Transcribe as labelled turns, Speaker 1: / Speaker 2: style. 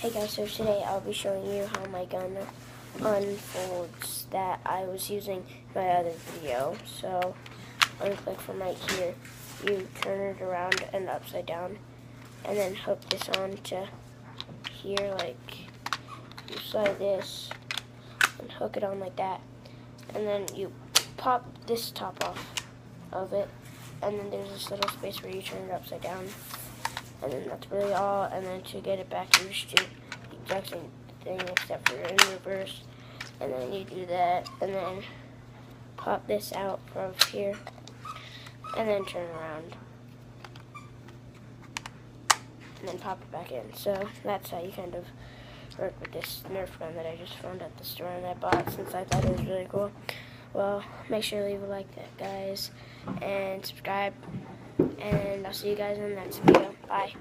Speaker 1: Hey guys, so today I'll be showing you how my gun unfolds that I was using in my other video. So, unclick from right here, you turn it around and upside down, and then hook this on to here, like, you slide this, and hook it on like that, and then you pop this top off of it, and then there's this little space where you turn it upside down. And then that's really all, and then to get it back, you just do the exact same thing except for in reverse. And then you do that, and then pop this out from here, and then turn around, and then pop it back in. So that's how you kind of work with this NERF gun that I just found at the store and I bought since I thought it was really cool. Well, make sure to leave a like, that guys, and subscribe. And I'll see you guys in the next video. Bye.